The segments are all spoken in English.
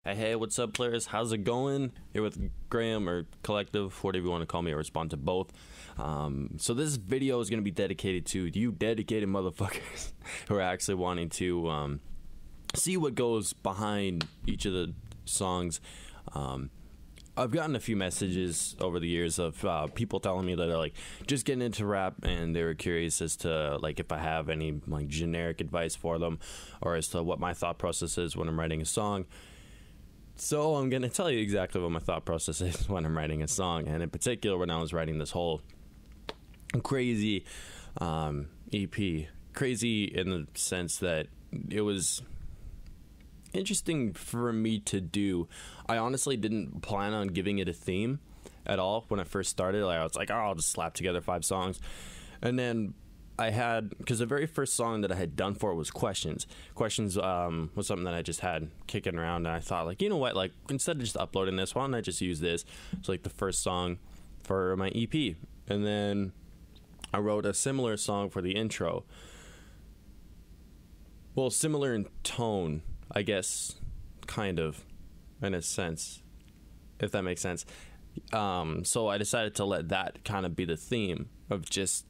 Hey, what's up, players? How's it going? Here with Graham, or Collective, whatever you want to call me. I respond to both. So this video is going to be dedicated to you dedicated motherfuckers who are actually wanting to see what goes behind each of the songs. I've gotten a few messages over the years of people telling me that they're like just getting into rap, and they were curious as to like if I have any like generic advice for them, or as to what my thought process is when I'm writing a song. So I'm going to tell you exactly what my thought process is when I'm writing a song, and in particular when I was writing this whole crazy EP. Crazy in the sense that it was interesting for me to do. I honestly didn't plan on giving it a theme at all when I first started. Like, I was like, oh, I'll just slap together 5 songs. And then I had, because the very first song that I had done for it was Questions. Questions was something that I just had kicking around, and I thought, like, you know what, like, instead of just uploading this, why don't I just use this? It's like the first song for my EP. And then I wrote a similar song for the intro. Well, similar in tone, I guess, kind of, in a sense, if that makes sense. So I decided to let that kind of be the theme of just,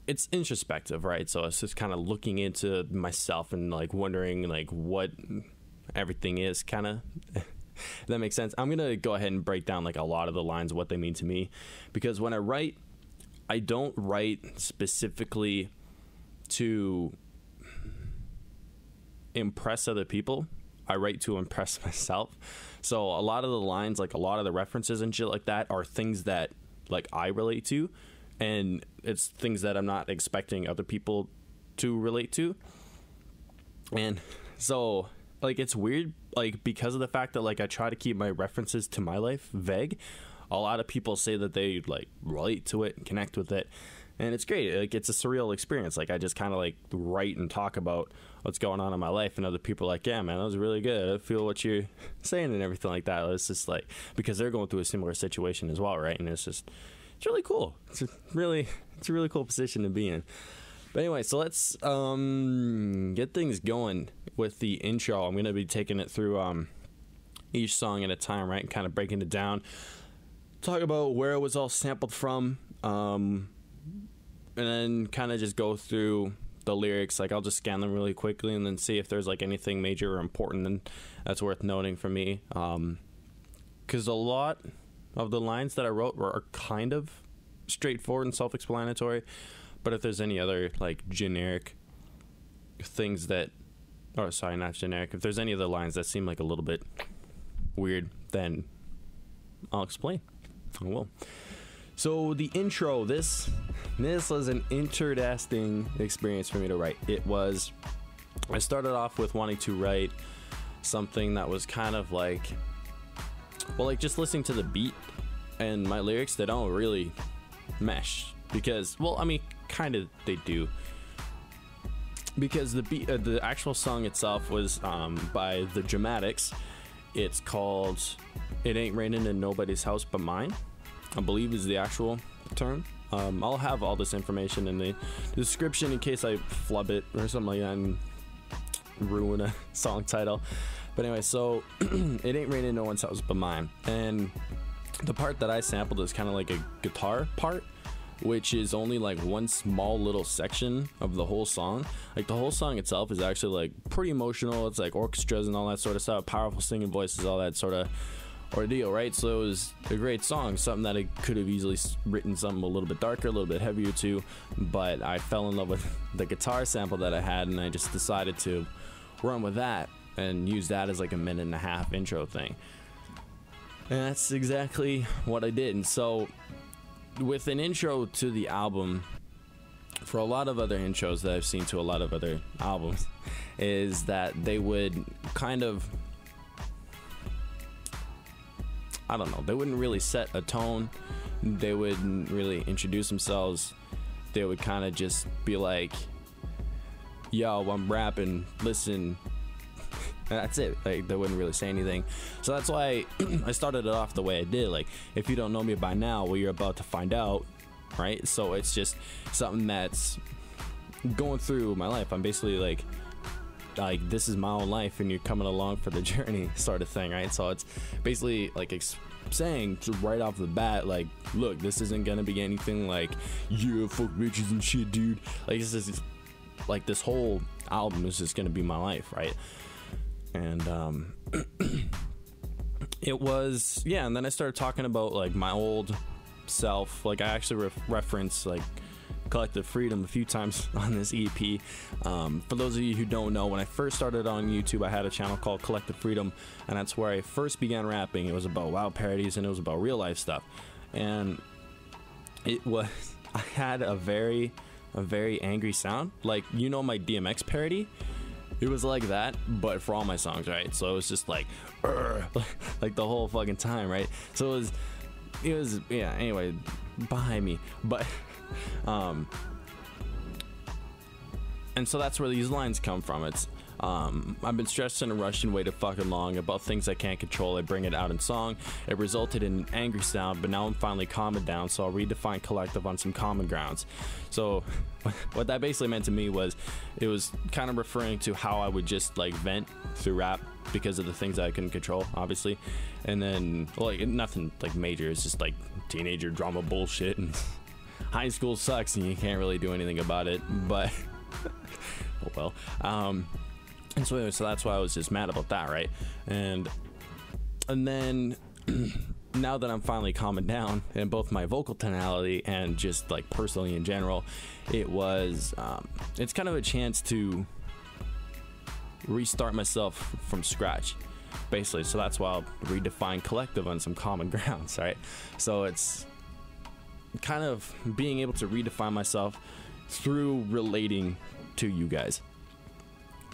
it's introspective, right? So it's just kind of looking into myself and like wondering like what everything is, kind of. That makes sense. I'm gonna go ahead and break down like a lot of the lines, what they mean to me, because when I write, I don't write specifically to impress other people. I write to impress myself. So a lot of the lines, like a lot of the references and shit like that, are things that like I relate to, and it's things that I'm not expecting other people to relate to. And so like it's weird, like because of the fact that like I try to keep my references to my life vague, a lot of people say that they like relate to it and connect with it, and it's great. Like it's a surreal experience. Like I just kind of like write and talk about what's going on in my life, and other people are like, yeah man, that was really good, I feel what you're saying and everything like that. It's just like, because they're going through a similar situation as well, right? And it's really cool. It's a really cool position to be in. But anyway, so let's get things going with the intro. I'm gonna be taking it through each song at a time, right, and kind of breaking it down, talk about where it was all sampled from, and then kind of just go through the lyrics. Like I'll just scan them really quickly and then see if there's like anything major or important and that's worth noting for me, because a lot of the lines that I wrote are kind of straightforward and self-explanatory, but if there's any other like generic things that, or sorry, not generic, if there's any other lines that seem like a little bit weird, then I'll explain. I will. So the intro, this was an interesting experience for me to write. I started off with wanting to write something that was kind of like, well, like just listening to the beat and my lyrics, they don't really mesh, because, well, I mean, kind of they do, because the beat, the actual song itself was by the Dramatics. It's called "It Ain't Raining in Nobody's House But Mine," I believe is the actual term. I'll have all this information in the description in case I flub it or something like that and ruin a song title. But anyway, so it ain't raining in no one's house but mine, and the part that I sampled is kind of like a guitar part, which is only like one small little section of the whole song. Like the whole song itself is actually like pretty emotional. It's like orchestras and all that sort of stuff, powerful singing voices, all that sort of ordeal, right? So it was a great song, something that I could have easily written something a little bit darker, a little bit heavier too, but I fell in love with the guitar sample that I had, and I just decided to run with that and use that as like a 1.5-minute intro thing. And that's exactly what I did. And so with an intro to the album, for a lot of other intros that I've seen to a lot of other albums, is that they would kind of, I don't know, they wouldn't really set a tone, they wouldn't really introduce themselves, they would kind of just be like, yo, I'm rapping, listen, and that's it. Like they wouldn't really say anything. So that's why I started it off the way I did. Like, if you don't know me by now, well, you're about to find out, right? So it's just something that's going through my life. I'm basically like like this is my own life and you're coming along for the journey sort of thing, right? So it's basically like saying right off the bat, like, look, this isn't gonna be anything like, yeah, fuck bitches and shit, dude. Like, this is like, this whole album is just gonna be my life, right? And it was, yeah. And then I started talking about like my old self. Like, I actually reference like Collective Freedom a few times on this EP. For those of you who don't know, when I first started on YouTube, I had a channel called Collective Freedom, and that's where I first began rapping. It was about WoW parodies, and it was about real life stuff. And it was, I had a very angry sound, like, you know, my DMX parody. It was like that, but for all my songs, right? So it was just like, like the whole fucking time, right? So it was, yeah. Anyway, behind me, but. And so that's where these lines come from. It's I've been stressed in a Russian way too fucking long about things I can't control. I bring it out in song. It resulted in an angry sound, but now I'm finally calming down, so I'll redefine collective on some common grounds. So what that basically meant to me was, it was kind of referring to how I would just like vent through rap because of the things that I couldn't control, obviously. And then, like, nothing like major. It's just like teenager drama bullshit, and high school sucks and you can't really do anything about it, but oh well. And so anyway, so that's why I was just mad about that, right? And then now that I'm finally calming down in both my vocal tonality and just like personally in general, it was it's kind of a chance to restart myself from scratch, basically. So that's why I'll redefine collective on some common grounds, right? So it's kind of being able to redefine myself through relating to you guys.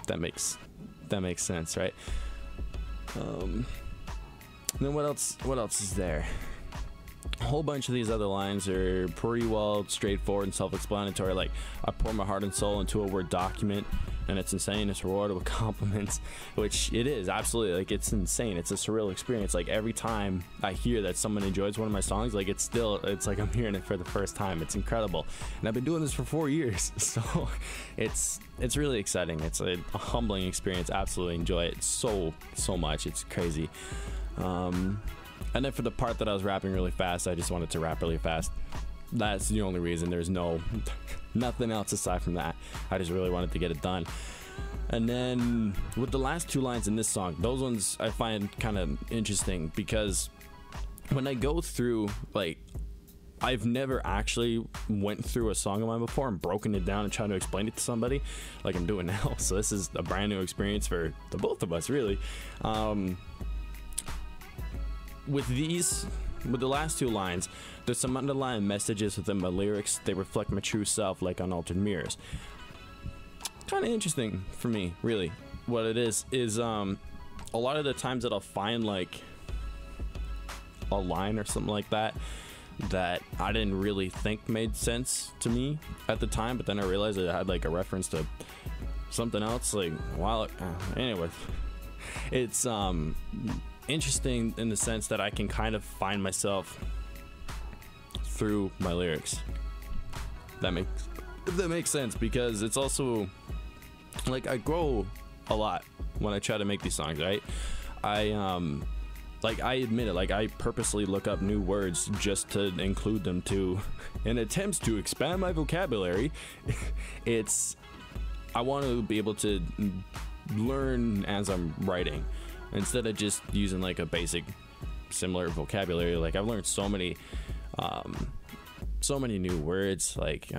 That makes sense, right? Then what else is there? A whole bunch of these other lines are pretty well straightforward and self-explanatory. Like, I pour my heart and soul into a Word document, and it's insane. It's rewarded with compliments, which it is, absolutely. Like, it's insane. It's a surreal experience. Like, every time I hear that someone enjoys one of my songs, like, it's like I'm hearing it for the first time. It's incredible. And I've been doing this for 4 years, so it's really exciting. It's a humbling experience. Absolutely enjoy it so much. It's crazy. And then for the part that I was rapping really fast, I just wanted to rap really fast. That's the only reason. There's nothing else aside from that. I just really wanted to get it done. And then with the last two lines in this song, those ones I find kind of interesting, because when I go through, like, I've never actually went through a song of mine before and broken it down and trying to explain it to somebody like I'm doing now. So this is a brand new experience for the both of us, really. With the last two lines, there's some underlying messages within my lyrics. They reflect my true self like unaltered mirrors. Kind of interesting for me, really. What it is a lot of the times that I'll find like a line or something like that I didn't really think made sense to me at the time, but then I realized it had like a reference to something else like while anyway. It's interesting in the sense that I can kind of find myself through my lyrics. If that makes sense, because it's also like I grow a lot when I try to make these songs, right? I admit it, like I purposely look up new words just to include them to in attempts to expand my vocabulary. I want to be able to learn as I'm writing, instead of just using like a basic similar vocabulary. Like, I've learned so many new words, like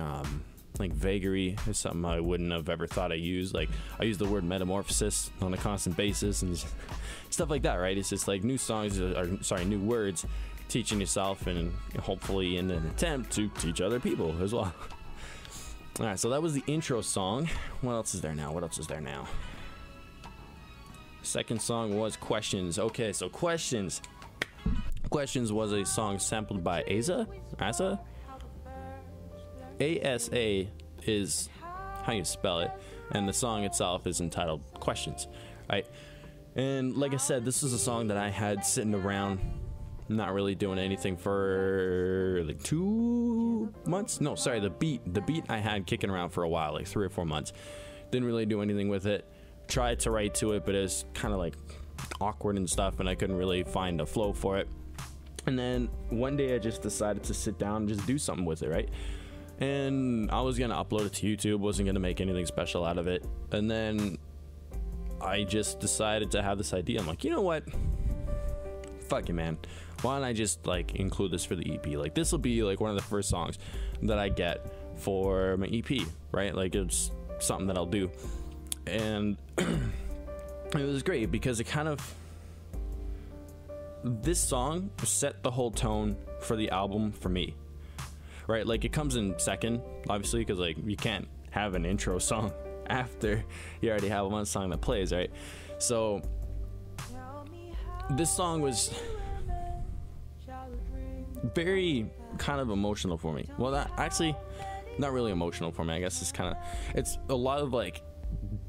vagary is something I wouldn't have ever thought I used. Like, I use the word metamorphosis on a constant basis and stuff like that, right? It's just like new words, teaching yourself, and hopefully in an attempt to teach other people as well. All right, so that was the intro song. What else is there now? Second song was Questions. Okay, so Questions was a song sampled by Asa. ASA is how you spell it, and the song itself is entitled Questions, right? And like I said, this is a song that I had sitting around not really doing anything for like 2 months. No, sorry, the beat I had kicking around for a while, like 3 or 4 months. Didn't really do anything with it. tried to write to it, but it was kind of like awkward and stuff, and I couldn't really find a flow for it. And then one day I just decided to sit down and just do something with it, right? And I was gonna upload it to YouTube, wasn't gonna make anything special out of it. And then I just decided to have this idea. I'm like, you know what? Fuck it, man. Why don't I just like include this for the EP? Like, this will be like one of the first songs that I get for my EP, right? Like, it's something that I'll do. And it was great because it kind of, this song set the whole tone for the album for me, right? Like, it comes in second, obviously, because like you can't have an intro song after you already have one song that plays, right? So this song was very kind of emotional for me. Well, that actually not really emotional for me. I guess it's a lot of like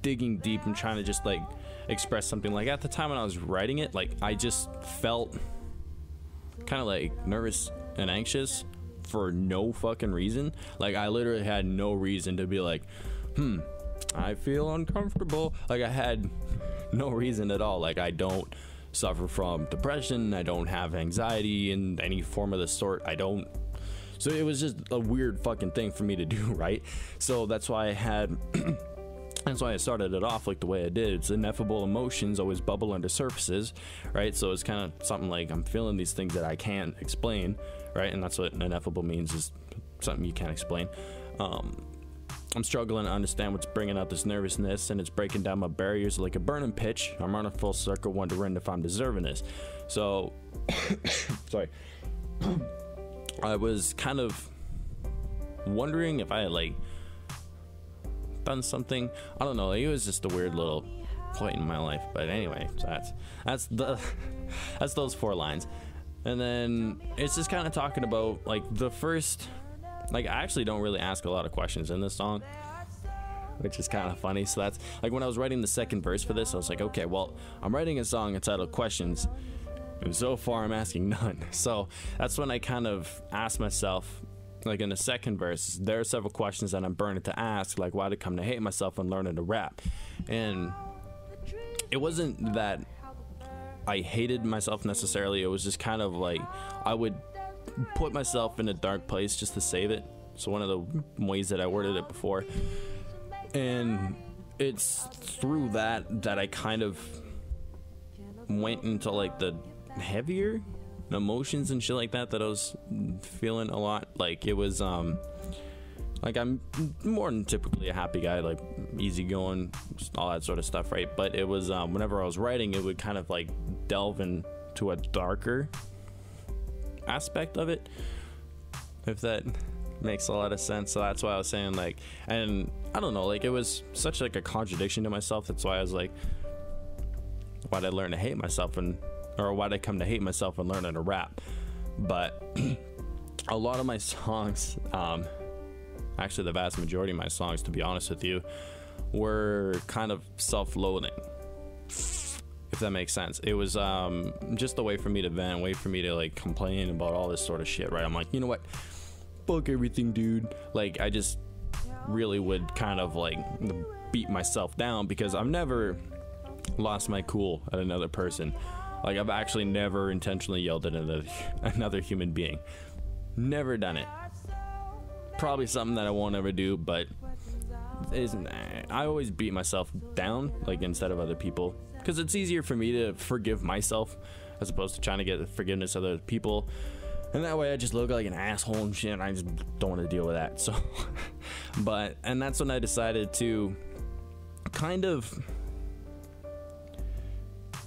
digging deep and trying to just like express something. Like, at the time when I was writing it, like, I just felt kind of like nervous and anxious for no fucking reason. Like, I literally had no reason to be like, I feel uncomfortable. Like, I had no reason at all. Like, I don't suffer from depression, I don't have anxiety in any form of the sort. I don't. So it was just a weird fucking thing for me to do, right? So that's why I had that's why I started it off like the way I did. It's ineffable emotions always bubble under surfaces, right? So it's kind of something like I'm feeling these things that I can't explain, right? And that's what ineffable means, is something you can't explain. I'm struggling to understand what's bringing out this nervousness, and it's breaking down my barriers like a burning pitch. I'm running full circle, wondering if I'm deserving this. So, sorry. I was kind of wondering if I had like done something. I don't know. Like, it was just a weird little point in my life. But anyway, so that's those 4 lines, and then it's just kind of talking about like the first. Like, I actually don't really ask a lot of questions in this song, which is kind of funny. So that's like, when I was writing the second verse for this, I was like, okay, well, I'm writing a song entitled Questions, and so far I'm asking none. So that's when I kind of asked myself, like, in the second verse, there are several questions that I'm burning to ask, like why to come to hate myself and learning to rap. And it wasn't that I hated myself necessarily. It was just kind of like I would put myself in a dark place just to save it. So one of the ways that I worded it before, and it's through that I kind of went into like the heavier emotions and shit like that I was feeling a lot. Like, it was like, I'm more than typically a happy guy, like easygoing, all that sort of stuff, right? But it was whenever I was writing, it would kind of like delve into a darker aspect of it, if that makes a lot of sense. So that's why I was saying, like, and I don't know, like, it was such like a contradiction to myself. That's why I was like, why'd I learn to hate myself, or why'd I come to hate myself and learn to rap? But a lot of my songs, actually the vast majority of my songs, to be honest with you, were kind of self-loathing, if that makes sense. It was just a way for me to vent, a way for me to like complain about all this sort of shit, right? I'm like, you know what, fuck everything, dude. Like, I just really would kind of like beat myself down, because I've never lost my cool at another person. Like, I've actually never intentionally yelled at another human being. Never done it. Probably something that I won't ever do, but I always beat myself down, like, instead of other people, because it's easier for me to forgive myself as opposed to trying to get forgiveness of other people. And that way I just look like an asshole and shit, and I just don't want to deal with that. So and that's when I decided to kind of,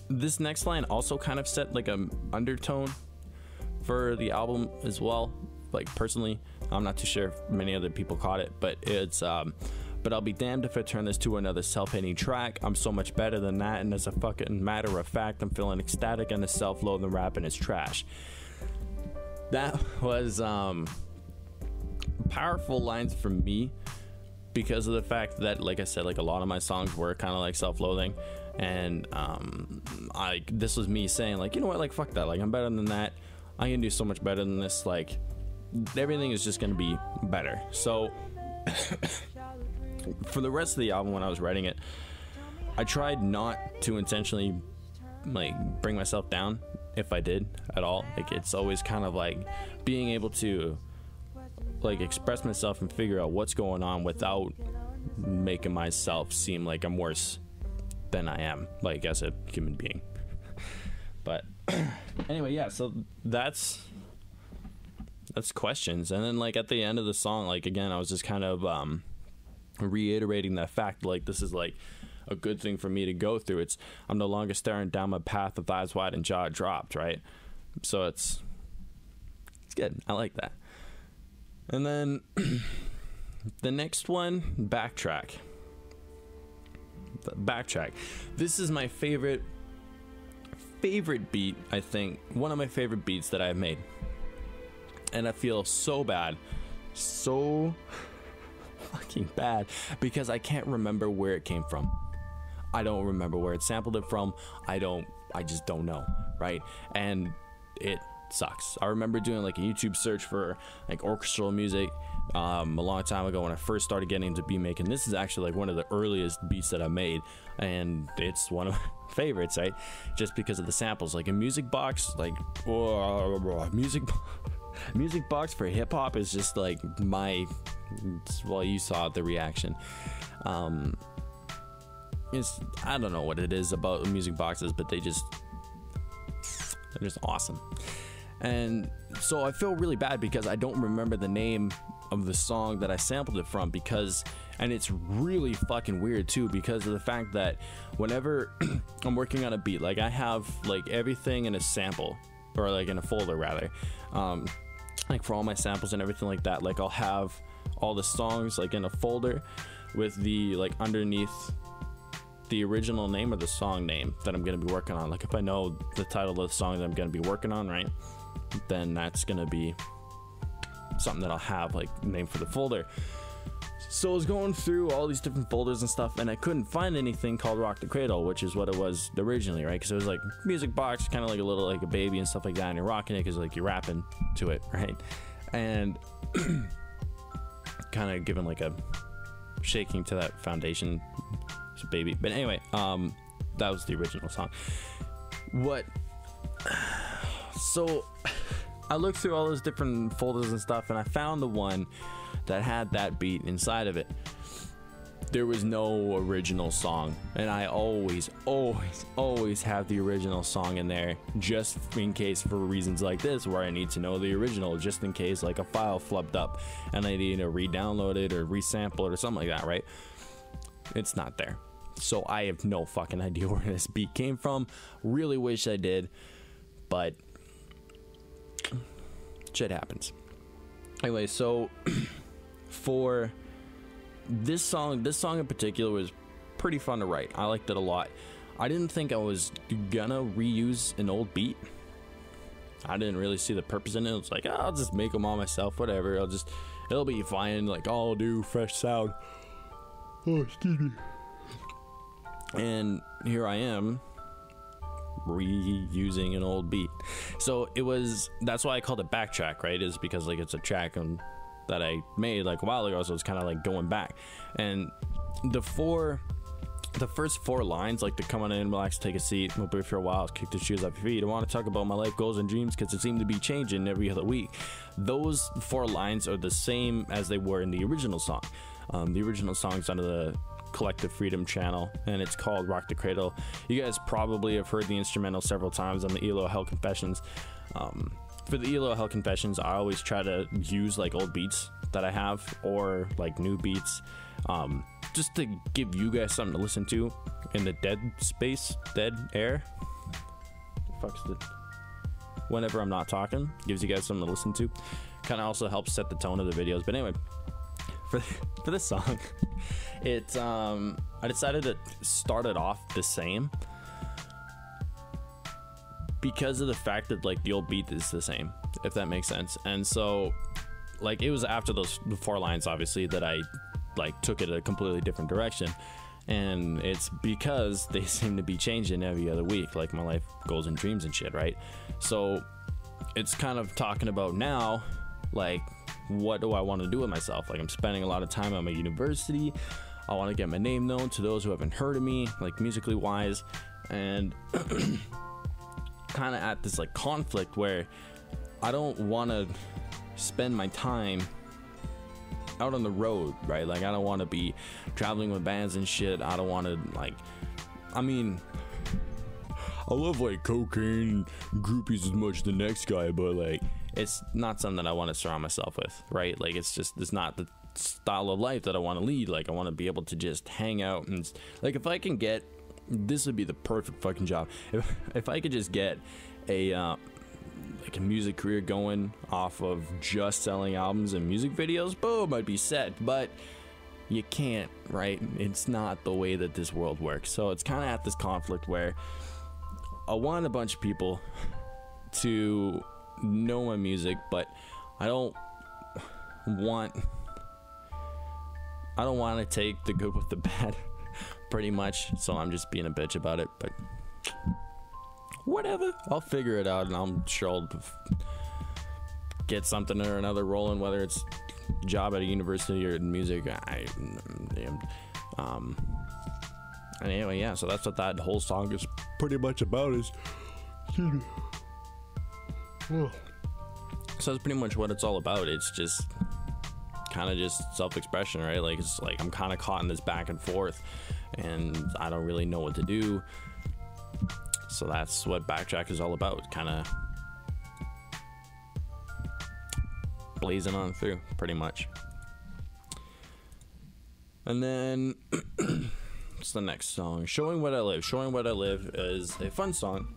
this next line also kind of set like a undertone for the album as well. Like, personally, I'm not too sure if many other people caught it, but it's but I'll be damned if I turn this to another self-hating track. I'm so much better than that, and as a fucking matter of fact, I'm feeling ecstatic, and the self-loathing rapping is trash. That was powerful lines for me, because of the fact that, like I said, like, a lot of my songs were kind of like self-loathing, and this was me saying, like, you know what, like, fuck that, like, I'm better than that, I can do so much better than this, like, everything is just gonna be better. So for the rest of the album, when I was writing it, I tried not to intentionally like bring myself down if I did at all. Like it's always kind of like being able to like express myself and figure out what's going on without making myself seem like I'm worse than I am, like as a human being. But anyway, yeah, so that's questions. And then like at the end of the song, like again, I was just kind of reiterating that fact, like this is like a good thing for me to go through. I'm no longer staring down my path with eyes wide and jaw dropped, right? So it's good. I like that. And then the next one, backtrack. This is my favorite beat, I think. One of my favorite beats that I've made. And I feel so bad. So fucking bad. Because I can't remember where it came from. I don't remember where it sampled it from. I just don't know, right? And it sucks. I remember doing like a YouTube search for like orchestral music a long time ago when I first started getting into beat making. This is actually like one of the earliest beats that I made, and it's one of my favorites, right? Just because of the samples. Like a music box, like music box for hip hop is just like my, well, you saw the reaction. I don't know what it is about music boxes, but they're just awesome. And so I feel really bad because I don't remember the name of the song that I sampled it from, and it's really fucking weird too, because of the fact that whenever I'm working on a beat, like I have like everything in a sample, or like in a folder rather, like for all my samples and everything like that. Like I'll have all the songs like in a folder with the like underneath the original name or the song name that I'm going to be working on. Like if I know the title of the song that I'm going to be working on, right, then that's going to be something that I'll have like name for the folder. So I was going through all these different folders and stuff, and I couldn't find anything called Rock the Cradle, which is what it was originally, right? Because it was like music box, kind of like a little like a baby and stuff like that, and you're rocking it because like you're rapping to it, right? And kind of giving like a shaking to that foundation baby. But anyway, that was the original song. So I looked through all those different folders and stuff, and I found the one that had that beat inside of it. There was no original song, and I always have the original song in there, just in case, for reasons like this where I need to know the original, just in case like a file flubbed up and I need to re-download it or resample it or something like that, right? It's not there. So I have no fucking idea where this beat came from. Really wish I did, but shit happens. Anyway, so for this song in particular was pretty fun to write. I liked it a lot. I didn't think I was gonna reuse an old beat. I didn't really see the purpose in it. It was like, I'll just make them all myself, whatever. It'll be fine. Like, I'll do fresh sound. Oh, excuse me. And here I am reusing an old beat. So that's why I called it Backtrack, right? Is because like it's a track that I made like a while ago, so it's kind of like going back. And the first four lines, like to come on in, relax, take a seat, move for a while, kick the shoes off your feet, I want to talk about my life goals and dreams because it seemed to be changing every other week. Those four lines are the same as they were in the original song. The original song's under the Collective Freedom channel, and it's called Rock the Cradle. You guys probably have heard the instrumental several times on the ELO Hell Confessions. For the ELO Hell Confessions, I always try to use like old beats that I have, or like new beats, just to give you guys something to listen to in the dead air. Whenever I'm not talking, gives you guys something to listen to. Kind of also helps set the tone of the videos. But anyway, for this song, I decided to start it off the same because of the fact that like the old beat is the same, if that makes sense. And so like it was after those four lines, obviously, that I like took it a completely different direction. And it's because they seem to be changing every other week, like my life goals and dreams and shit, right? So it's kind of talking about now, like, what do I want to do with myself? Like, I'm spending a lot of time at my university. I want to get my name known to those who haven't heard of me, like musically wise, and kind of at this like conflict where I don't want to spend my time out on the road, right? Like, I don't want to be traveling with bands and shit. I don't want to, like, I mean, I love like cocaine and groupies as much as the next guy, but like, it's not something that I want to surround myself with, right? Like, it's not the style of life that I want to lead. Like, I want to be able to just hang out and, like, if I can get, this would be the perfect fucking job. If I could just get a like a music career going off of just selling albums and music videos, boom, I'd be set. But you can't, right? It's not the way that this world works. So it's kind of at this conflict where I want a bunch of people to know my music, but I don't want to take the good with the bad, pretty much. So I'm just being a bitch about it, but whatever, I'll figure it out, and I'm sure I'll get something or another rolling, whether it's a job at a university or in music. Anyway, yeah, so that's what that whole song is pretty much about, is so that's pretty much what it's all about. It's just kind of just self-expression, right? Like, it's like I'm kind of caught in this back and forth, and I don't really know what to do. So that's what Backtrack is all about, kind of blazing on through, pretty much. And then what's the next song? Showing What I Live. Showing What I Live is a fun song.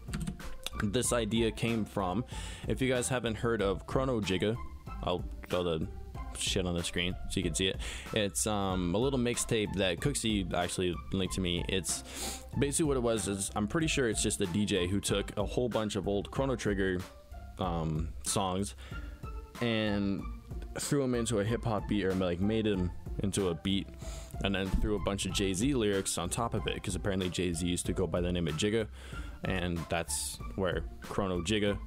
This idea came from, if you guys haven't heard of Chrono Trigger, I'll throw the shit on the screen so you can see it. It's a little mixtape that Cooksey actually linked to me. It's basically what it was is, I'm pretty sure it's just a DJ who took a whole bunch of old Chrono Trigger songs and threw them into a hip-hop beat, or like made them into a beat, and then threw a bunch of Jay-Z lyrics on top of it, because apparently Jay-Z used to go by the name of Jigga, and that's where Chrono Trigger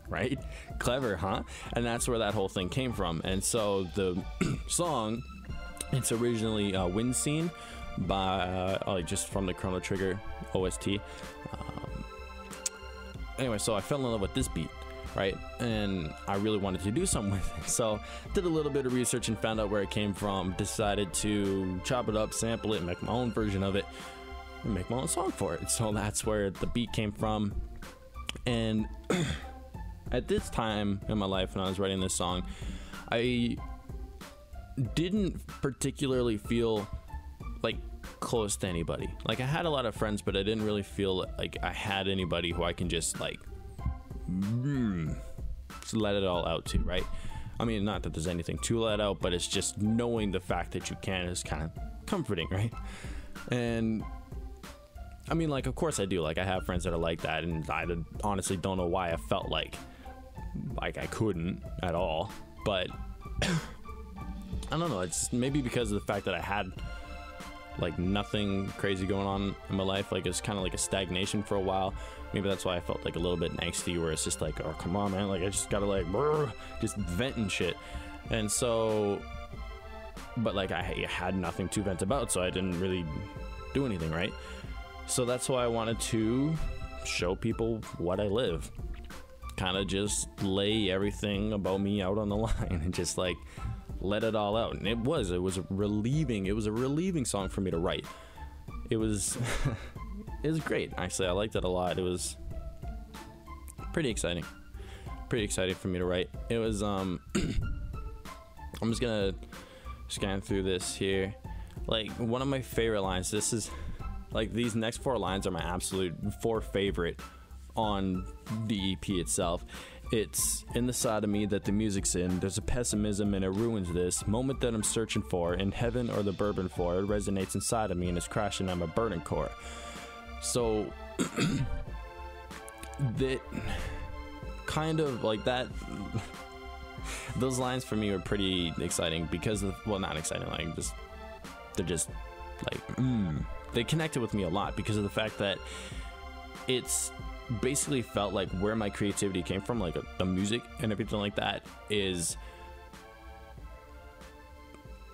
right? Clever, huh? And that's where that whole thing came from. And so the song, it's originally Wind Scene by like just from the Chrono Trigger OST. Anyway, so I fell in love with this beat, right? And I really wanted to do something with it. So did a little bit of research and found out where it came from, decided to chop it up, sample it, make my own version of it, and make my own song for it. So that's where the beat came from. And at this time in my life when I was writing this song, I didn't particularly feel like close to anybody. Like, I had a lot of friends, but I didn't really feel like I had anybody who I can just like just let it all out to, right? I mean, not that there's anything to let out, but it's just knowing the fact that you can is kind of comforting, right? And I mean, like, of course I do. Like, I have friends that are like that, and I honestly don't know why I felt like I couldn't at all. But I don't know. It's maybe because of the fact that I had like nothing crazy going on in my life. Like, it's kind of like a stagnation for a while. Maybe that's why I felt like a little bit angsty, where it's just like, oh, come on, man. Like, I just gotta like just vent and shit. And so, but like, I had nothing to vent about, so I didn't really do anything, right? So that's why I wanted to show people what I live. Kind of just lay everything about me out on the line and just like let it all out. And it was relieving. It was a relieving song for me to write. It was it was great, actually. I liked it a lot. It was pretty exciting for me to write. It was I'm just gonna scan through this here. Like, one of my favorite lines, this is like, these next 4 lines are my absolute 4 favorite on the EP itself. It's in the side of me that the music's in. There's a pessimism and it ruins this moment that I'm searching for in heaven or the bourbon for. It resonates inside of me and is crashing at my burning core. So that kind of like that. Those lines for me were pretty exciting because of, well, not exciting, like they're just like they connected with me a lot because of the fact that it's basically felt like where my creativity came from, like the music and everything like that, is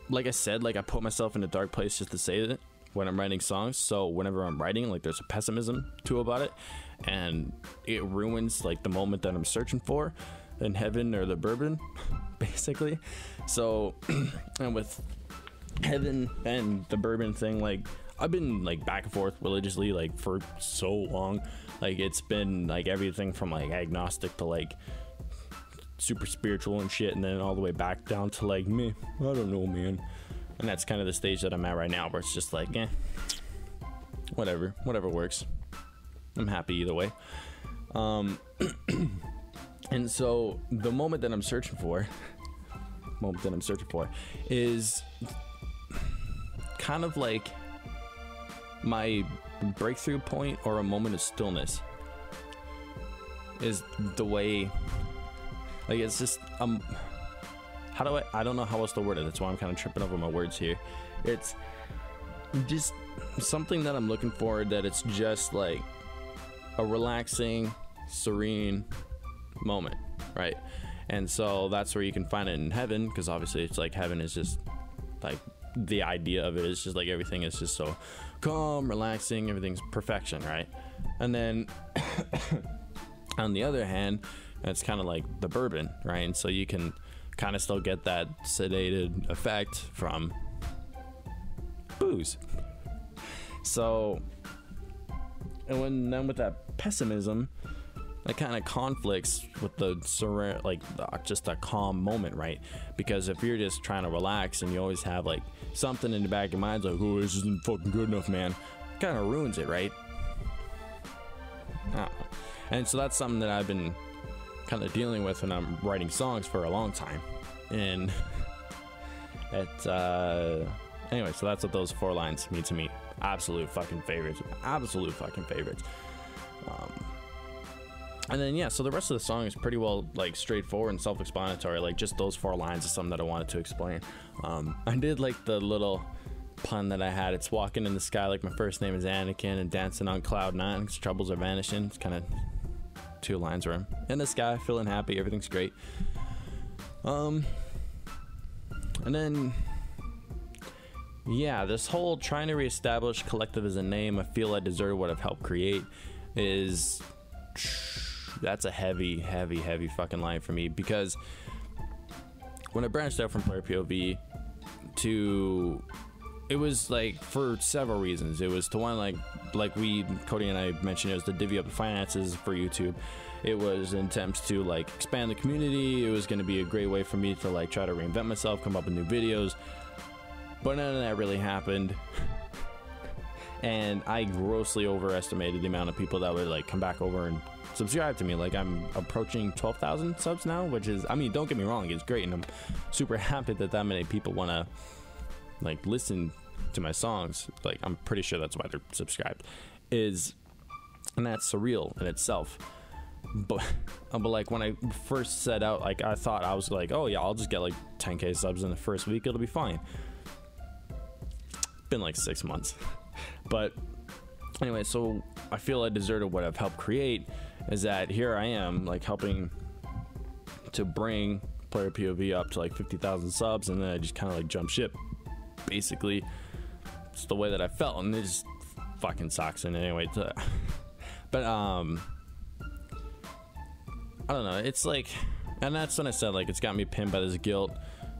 like I said, like I put myself in a dark place just to say it when I'm writing songs. So whenever I'm writing, like there's a pessimism to about it, and it ruins like the moment that I'm searching for in heaven or the bourbon, basically. So and with heaven and the bourbon thing, like I've been like back and forth religiously like for so long. Like it's been like everything from like agnostic to like super spiritual and shit, and then all the way back down to like me, I don't know, man. And that's kind of the stage that I'm at right now, where it's just like, whatever works. I'm happy either way. And so the moment that I'm searching for is kind of like my breakthrough point, or a moment of stillness, is the way, like it's just how do I don't know how else to word it. That's why I'm kind of tripping over my words here. It's just something that I'm looking for, that it's just like a relaxing, serene moment, right? And so that's where you can find it in heaven, because obviously it's like heaven is just like, the idea of it is just like everything is just so calm, relaxing, everything's perfection, right? And then on the other hand, it's kind of like the bourbon, right? And so you can kind of still get that sedated effect from booze. So, and then with that pessimism, that kind of conflicts with the just a calm moment, right? Because if you're just trying to relax and you always have like something in the back of your mind, like, oh, this isn't fucking good enough, man, kind of ruins it, right? And so that's something that I've been kind of dealing with when I'm writing songs for a long time. And anyway, so that's what those 4 lines mean to me. Absolute fucking favorites. And then yeah, so the rest of the song is pretty well like straightforward and self-explanatory. Like just those 4 lines is something that I wanted to explain. I did like the little pun that I had. It's walking in the sky like my first name is Anakin, and dancing on cloud 9 'cause troubles are vanishing. It's kind of 2 lines where I'm in the sky, feeling happy, everything's great. And then yeah, this whole trying to reestablish Collective as a name, I feel I deserve what I've helped create, that's a heavy fucking line for me, because when I branched out from Player POV to, it was like for several reasons. It was to one, like Cody and I mentioned, it was to divvy up the finances for YouTube. It was in attempts to like expand the community. It was going to be a great way for me to like try to reinvent myself, come up with new videos, but none of that really happened. And I grossly overestimated the amount of people that would like come back over and subscribe to me. Like I'm approaching 12,000 subs now, which is, I mean, don't get me wrong, it's great, and I'm super happy that many people want to like listen to my songs. Like I'm pretty sure that's why they're subscribed, and that's surreal in itself. But like when I first set out, like I thought I was like, oh yeah, I'll just get like 10k subs in the first week, it'll be fine. Been like 6 months. But anyway, so I feel I deserted what I've helped create, is that here I am like helping to bring Player POV up to like 50,000 subs, and then I just kind of like jump ship. Basically, it's the way that I felt, and it just fucking sucks. And anyway, but I don't know. It's like, and that's when I said like it's got me pinned by this guilt,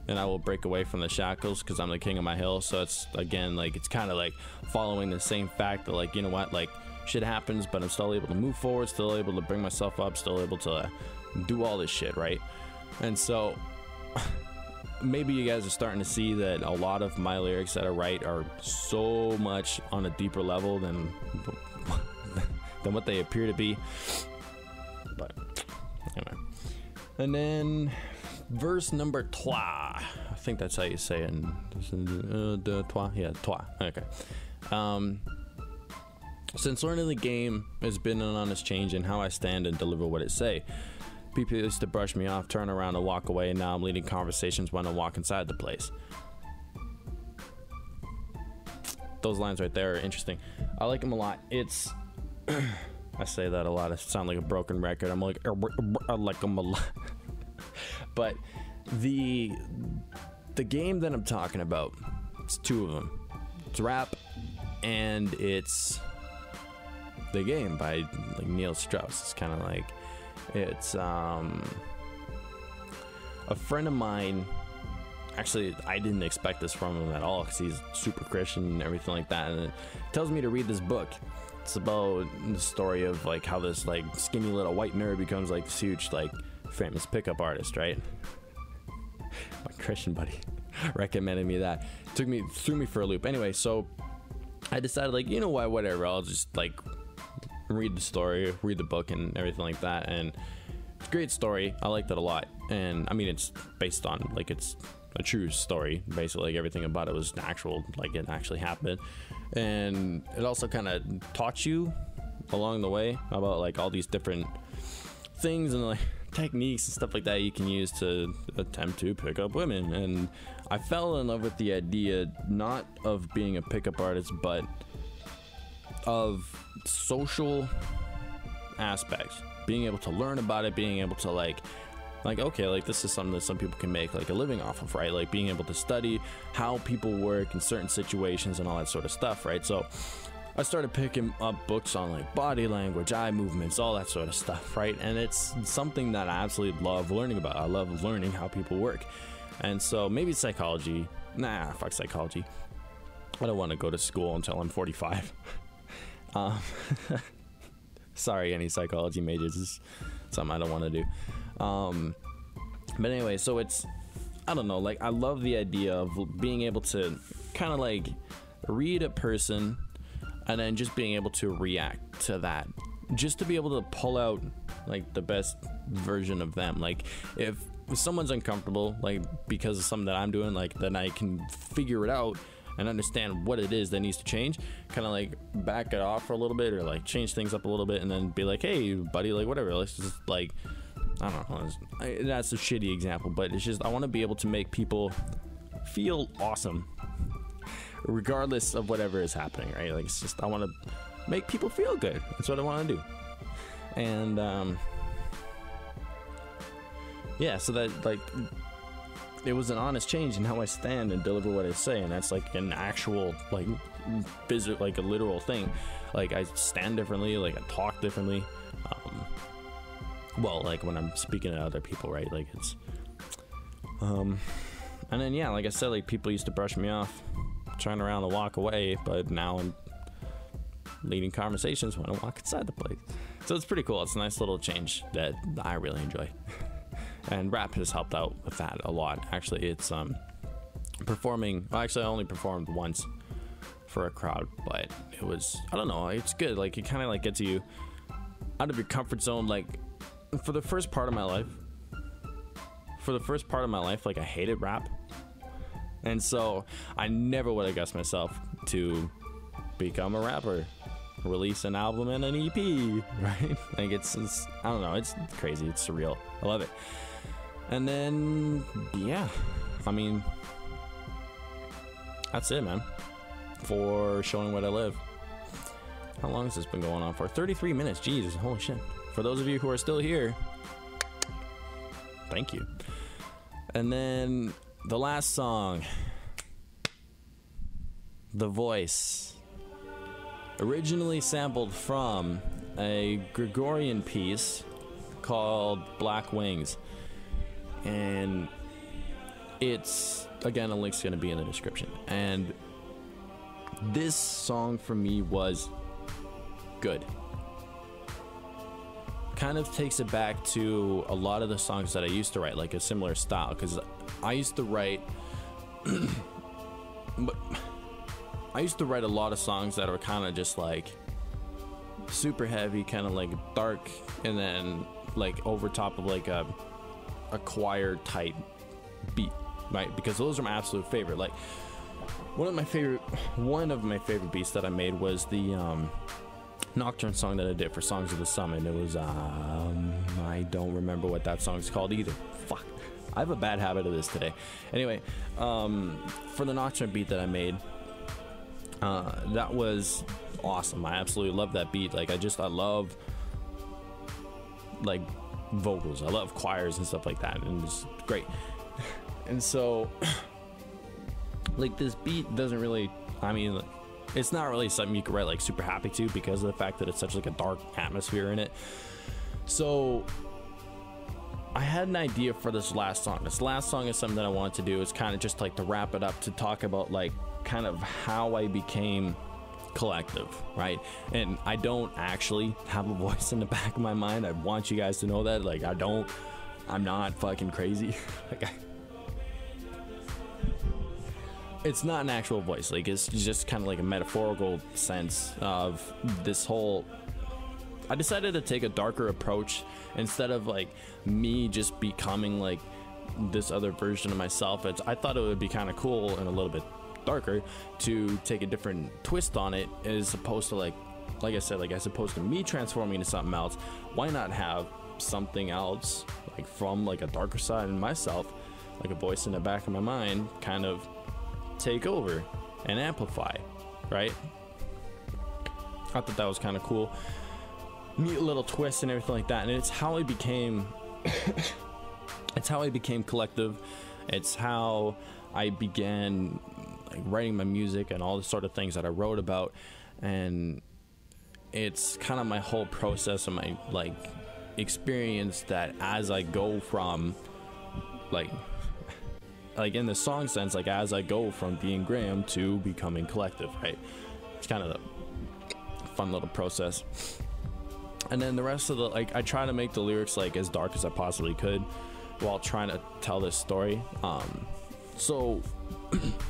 and I will break away from the shackles because I'm the king of my hill. So it's again like it's kind of like following the same fact that like, you know what, like shit happens, but I'm still able to move forward, still able to bring myself up, still able to do all this shit, right? And so maybe you guys are starting to see that a lot of my lyrics that I write are so much on a deeper level than what they appear to be. But anyway, and then verse number 3, I think that's how you say it. Trois. Okay. Since learning the game has been an honest change in how I stand and deliver what it say. People used to brush me off, turn around and walk away, and now I'm leading conversations when I walk inside the place. Those lines right there are interesting. I like them a lot. It's I say that a lot. I sound like a broken record. I'm like I like them a lot. But the game that I'm talking about, it's two of them. It's rap, and it's The Game by like Neil Strauss. It's kind of like, it's a friend of mine. Actually, I didn't expect this from him at all because he's super Christian and everything like that. And it tells me to read this book. It's about the story of like how this like skinny little white nerd becomes like this huge like famous pickup artist, right? My Christian buddy recommended me that. Threw me for a loop. Anyway, so I decided like, you know what, whatever. I'll just like read the story, read the book and everything like that. And it's a great story. I liked it a lot. And I mean, it's based on like, it's a true story. Basically, like everything about it was actual, like it actually happened. And it also kind of taught you along the way about like all these different things and like techniques and stuff like that you can use to attempt to pick up women. And I fell in love with the idea not of being a pickup artist, but of social aspects, being able to learn about it, being able to like okay, like this is something that some people can make like a living off of, right? Like being able to study how people work in certain situations and all that sort of stuff, right? So I started picking up books on like body language, eye movements, all that sort of stuff, right? And it's something that I absolutely love learning about. I love learning how people work. And so maybe psychology. Nah, fuck psychology. I don't want to go to school until I'm 45. Sorry, any psychology majors, is something I don't want to do. But anyway, so it's, I don't know, like I love the idea of being able to kind of like read a person and then just being able to react to that, just to be able to pull out like the best version of them. Like if someone's uncomfortable, like because of something that I'm doing, like then I can figure it out and understand what it is that needs to change, kind of like back it off for a little bit or like change things up a little bit and then be like, hey buddy, like whatever, let's just like, I don't know, that's a shitty example, but it's just I want to be able to make people feel awesome regardless of whatever is happening, right? Like it's just I want to make people feel good. That's what I want to do. And yeah, so that like it was an honest change in how I stand and deliver what I say, and that's like an actual like physical, like a literal thing. Like I stand differently, like I talk differently. Well, like when I'm speaking to other people, right? Like it's, and then yeah, like I said, like people used to brush me off, turn around and walk away, but now I'm leading conversations when I walk inside the place. So it's pretty cool. It's a nice little change that I really enjoy. And rap has helped out with that a lot. Actually, it's performing. Well, actually, I only performed once for a crowd, but it was, I don't know, it's good. Like it kind of like gets you out of your comfort zone. Like for the first part of my life, like I hated rap, and so I never would have guessed myself to become a rapper, release an album and an EP, right? Like it's I don't know, it's crazy, it's surreal, I love it. And then yeah, I mean that's it, man, for showing what I live. How long has this been going on for? 33 minutes. Jesus, holy shit. For those of you who are still here, thank you. And then the last song, The Voice, originally sampled from a Gregorian piece called Black Wings. And it's, again, a link's going to be in the description. And this song for me was good. Kind of takes it back to a lot of the songs that I used to write, like a similar style, because I used to write but I used to write a lot of songs that were kind of just like super heavy, kind of like dark, and then like over top of like a choir type beat, right? Because those are my absolute favorite. Like one of my favorite beats that I made was the Nocturne song that I did for Songs of the Summit. It was I don't remember what that song's called either. Fuck, I have a bad habit of this today. Anyway, for the Nocturne beat that I made, that was awesome. I absolutely love that beat. Like I love like vocals. I love choirs and stuff like that, and it's great. And so like this beat doesn't really, I mean, it's not really something you could write like super happy to because of the fact that it's such like a dark atmosphere in it. So I had an idea for this last song. This last song is something that I wanted to do. It's kind of just like to wrap it up, to talk about like kind of how I became Collective, right? And I don't actually have a voice in the back of my mind. I want you guys to know that, like, I'm not fucking crazy. Like, it's not an actual voice. Like, it's just kind of like a metaphorical sense of this whole. I decided to take a darker approach instead of like me just becoming like this other version of myself. I thought it would be kind of cool and a little bit darker to take a different twist on it, as opposed to like I said, like as opposed to me transforming into something else. Why not have something else like from like a darker side in myself, like a voice in the back of my mind, kind of take over and amplify, right? I thought that was kind of cool, neat little twist and everything like that. And it's how I became it's how I became Collective. It's how I began like writing my music and all the sort of things that I wrote about. And it's kind of my whole process and my like experience, that as I go from like in the song sense, like as I go from being Graham to becoming Collective, right? It's kind of a fun little process. And then the rest of the, like, I try to make the lyrics like as dark as I possibly could while trying to tell this story. So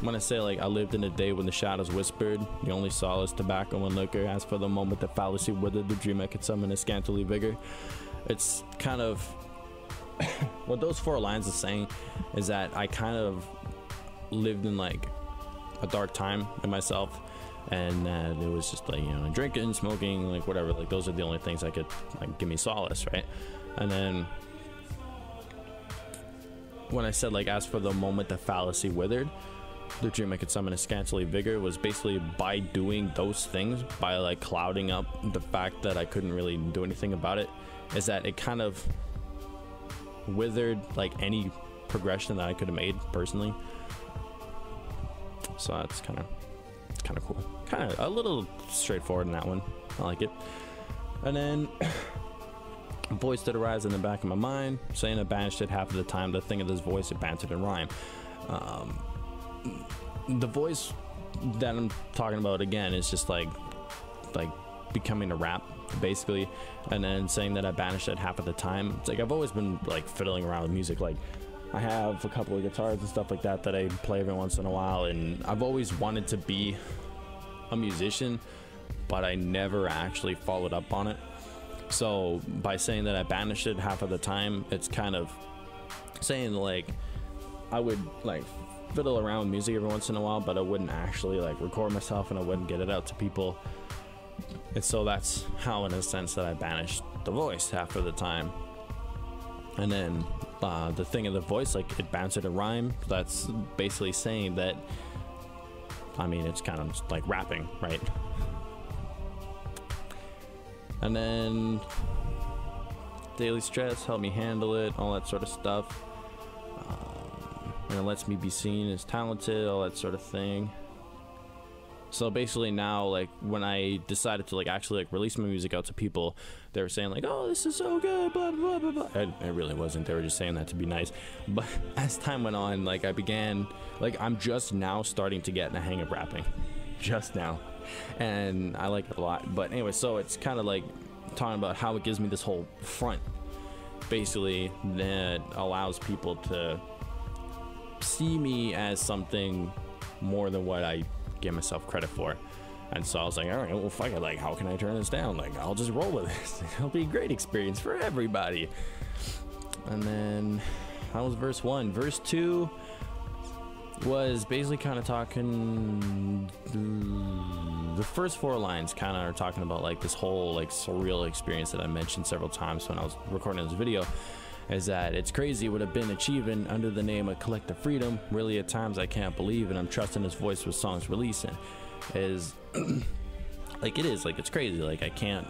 when I say like I lived in a day when the shadows whispered, you only solace tobacco and liquor. As for the moment the fallacy withered, the dream I could summon a scantily vigor. It's kind of what those 4 lines are saying is that I kind of lived in like a dark time in myself, and that it was just like, you know, drinking, smoking, like whatever, like those are the only things that could like give me solace, right? And then when I said like as for the moment the fallacy withered, the dream I could summon a scantily vigor, was basically by doing those things, by like clouding up the fact that I couldn't really do anything about it, is that it kind of withered like any progression that I could have made personally. So that's kind of cool, kind of a little straightforward in that one. I like it. And then a voice that arrives in the back of my mind, saying I banished it half of the time. The thing of this voice, it bantered and rhyme. The voice that I'm talking about again is just like becoming a rap basically, and then saying that I banished it half of the time. It's like I've always been like fiddling around with music. Like I have a couple of guitars and stuff like that that I play every once in a while, and I've always wanted to be a musician, but I never actually followed up on it. So by saying that I banished it half of the time, it's kind of saying like I would like fiddle around with music every once in a while, but I wouldn't actually like record myself and I wouldn't get it out to people. And so that's how, in a sense, that I banished the voice half of the time. And then the thing of the voice, like it bounced a rhyme. That's basically saying that, I mean, it's kind of just like rapping, right? And then daily stress, help me handle it, all that sort of stuff. And it lets me be seen as talented, all that sort of thing. So basically now, like when I decided to like actually like release my music out to people, they were saying like, oh, this is so good, blah blah blah blah. It really wasn't. They were just saying that to be nice. But as time went on, like I began, like I'm just now starting to get in the hang of rapping, just now, and I like it a lot. But anyway, so it's kind of like talking about how it gives me this whole front, basically, that allows people to see me as something more than what I give myself credit for. And so I was like, all right, well, fuck it, like how can I turn this down? Like I'll just roll with this. It'll be a great experience for everybody. And then that was verse 1. Verse 2 was basically kind of talking, the first 4 lines kind of are talking about like this whole like surreal experience that I mentioned several times when I was recording this video, is that it's crazy what I've been achieving under the name of collective freedom. Really at times I can't believe, and I'm trusting his voice with songs releasing. Is like it is like it's crazy, like I can't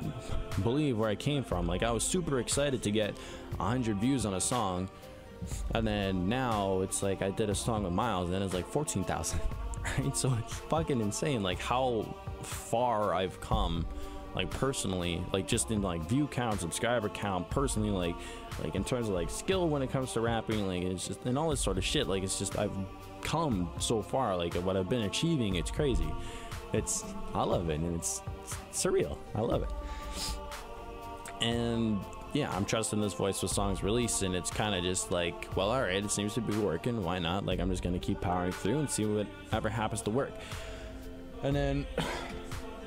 believe where I came from. Like I was super excited to get 100 views on a song, and then now it's like I did a song with Miles and it's like 14,000. right? So it's fucking insane, like how far I've come, like personally, like just in like view count, subscriber count, personally, like in terms of like skill when it comes to rapping, like it's just, and all this sort of shit, like it's just, I've come so far, like what I've been achieving, it's crazy. I love it, and it's surreal. I love it. And yeah, I'm trusting this voice with songs released, and it's kind of just like, well, all right, it seems to be working, why not? Like, I'm just gonna keep powering through and see whatever happens to work. And then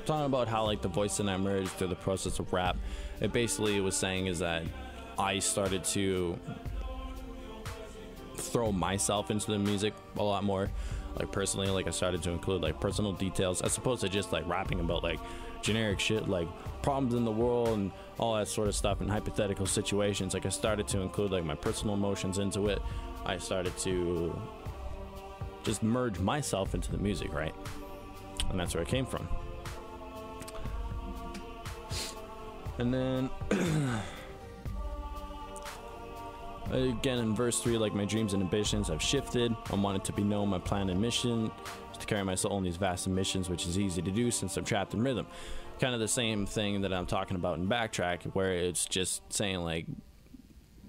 talking about how like the voice and I merged through the process of rap, it basically was saying is that I started to throw myself into the music a lot more, like personally, like I started to include like personal details as opposed to just like rapping about like generic shit like problems in the world and all that sort of stuff and hypothetical situations. Like I started to include like my personal emotions into it. I started to just merge myself into the music, right? And that's where it came from. And then again in verse 3, like my dreams and ambitions have shifted. I wanted to be known, my plan and mission is to carry my soul in these vast missions, which is easy to do since I'm trapped in rhythm. Kind of the same thing that I'm talking about in Backtrack, where it's just saying like,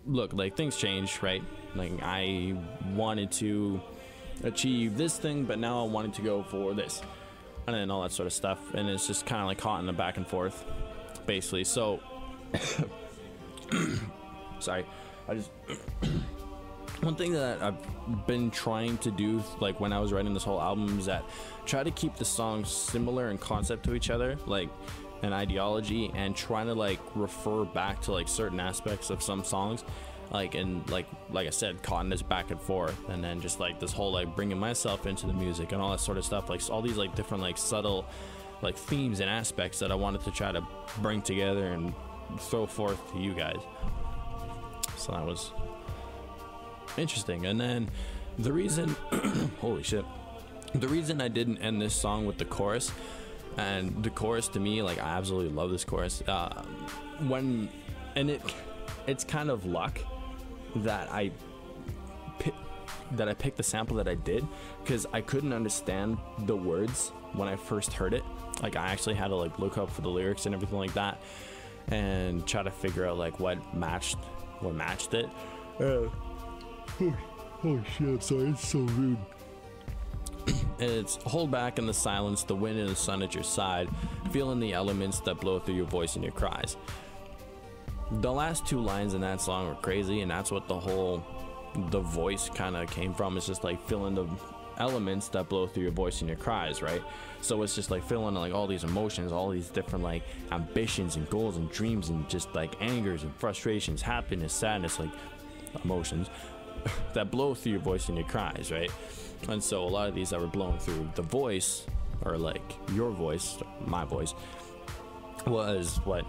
look, like things change, right? Like I wanted to achieve this thing, but now I wanted to go for this, and then all that sort of stuff, and it's just kind of like caught in a back and forth basically. So sorry, I just one thing that I've been trying to do, like when I was writing this whole album, is that try to keep the songs similar in concept to each other, like an ideology, and trying to like refer back to like certain aspects of some songs, like, and like I said, caught in this back and forth, and then just like this whole like bringing myself into the music and all that sort of stuff, like all these like different like subtle like themes and aspects that I wanted to try to bring together and throw forth to you guys. So that was interesting. And then the reason holy shit, the reason I didn't end this song with the chorus, and the chorus to me, like I absolutely love this chorus, it's kind of luck that I picked the sample that I did, because I couldn't understand the words when I first heard it. Like I actually had to like look up for the lyrics and everything like that and try to figure out like what matched it. Holy shit, I'm sorry, it's so rude. And it's hold back in the silence, the wind and the sun at your side, feeling the elements that blow through your voice and your cries. The last two lines in that song were crazy, and that's what the voice kind of came from. It's just like feeling the elements that blow through your voice and your cries, right? So it's just like feeling like all these emotions, all these different like ambitions and goals and dreams, and just like angers and frustrations, happiness, sadness, like emotions that blow through your voice and your cries, right? And so a lot of these that were blowing through the voice, or like your voice, my voice, was what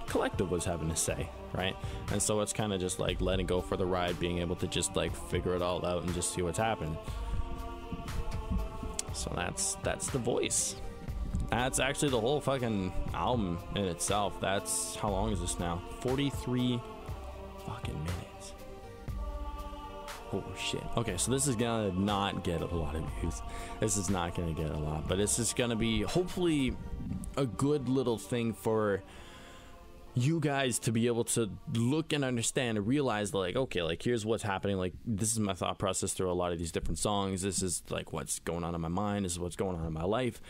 Collective was having to say, right? And so it's kind of just like letting go for the ride, being able to just like figure it all out and just see what's happening. So that's the voice. That's actually the whole fucking album in itself. That's, how long is this now? 43 fucking minutes. Oh shit. Okay, so this is gonna not get a lot of views. This is not gonna get a lot, but it's just gonna be hopefully a good little thing for you guys to be able to look and understand and realize, like, okay, like here's what's happening, like this is my thought process through a lot of these different songs, this is like what's going on in my mind, this is what's going on in my life,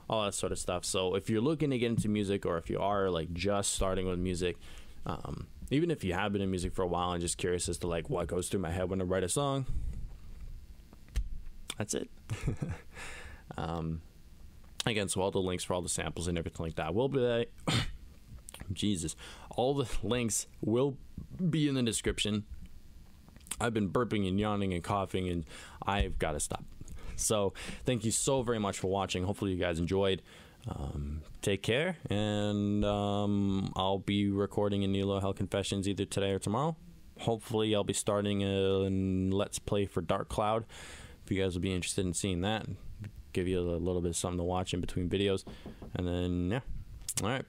all that sort of stuff. So if you're looking to get into music, or if you are like just starting with music, even if you have been in music for a while and just curious as to like what goes through my head when I write a song, that's it. Again, so all the links for all the samples and everything like that will be there. Jesus, all the links will be in the description. I've been burping and yawning and coughing, and I've got to stop. So thank you so very much for watching. Hopefully you guys enjoyed. Take care, and I'll be recording a Nilo Hell Confessions either today or tomorrow. Hopefully I'll be starting a Let's Play for Dark Cloud, if you guys will be interested in seeing that. Give you a little bit of something to watch in between videos. And then, yeah. All right.